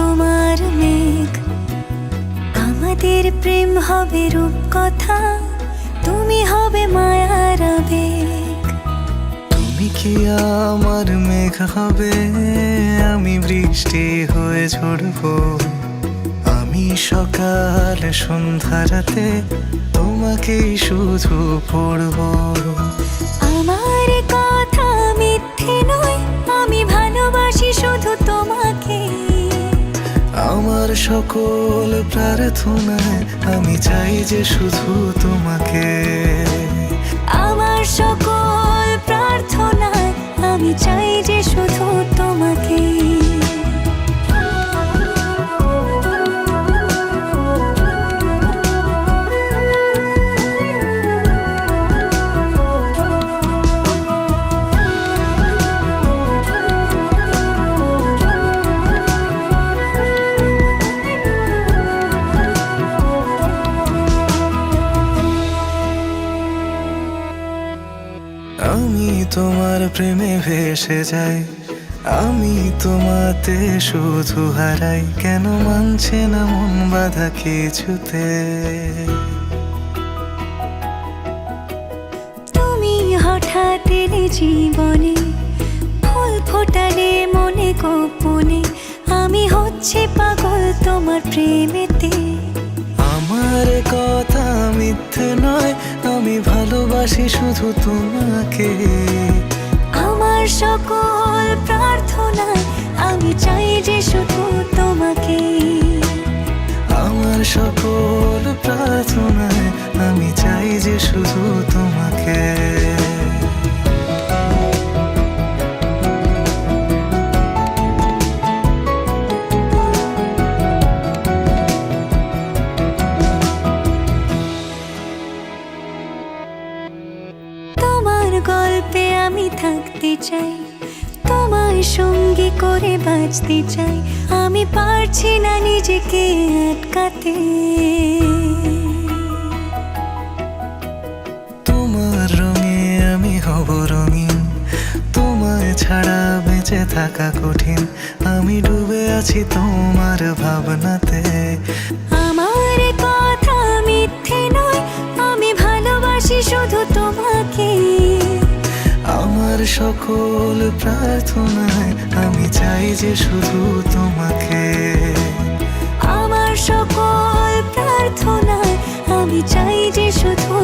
তোমার মেঘ, আমাদের প্রেম হবে রূপকথা, তুমি হবে মায়ার আবেগ। তুমি কি আমার মেঘ হবে, আমি বৃষ্টি হয়ে ঝরবো। আমি সকাল সন্ধ্যা রাতে তোমাকেই শুধু পড়বো। আমার কথা মিথ্যে নয়, আমি ভালোবাসি শুধু তোমাকে। আমার সকল প্রার্থনায় আমি চাই যে শুধু তোমাকে। আমার সকল প্রার্থনায় আমি চাই যে শুধু তোমাকে। আমি তোমার প্রেমে ভেসে যাই, আমি তোমাতে শুধু হারাই। কেন মানছে না মন বাধা কিছুতে? তুমি হঠাৎ এলে জীবনে, ফুল ফোটালে মনে গোপনে, আমি হচ্ছে পাগল তোমার প্রেমেতে। আমার কথা মিথ্যে নয়, আমি ভালোবাসি শুধু তোমাকে। আমার সকল প্রার্থনায় আমি চাই যে শুধু তোমাকে। আমার সকল প্রার্থনায় আমি চাই যে শুধু তোমাকে। তোমার গল্পে আমি থাকতে চাই, তোমায় সঙ্গী করে বাঁচতে চাই। আমি পারছি না নিজেকে আটকাতে। তোমার রঙে আমি হব রঙিন, তোমায় ছাড়া বেঁচে থাকা কঠিন। আমি ডুবে আছি তোমার ভাবনাতে। আমার কথা মিথ্যে নয়, আমি ভালোবাসি শুধু তোমাকে। আমার সকল প্রার্থনায় আমি চাই যে শুধু তোমাকে। আমার সকল প্রার্থনায় আমি চাই যে শুধু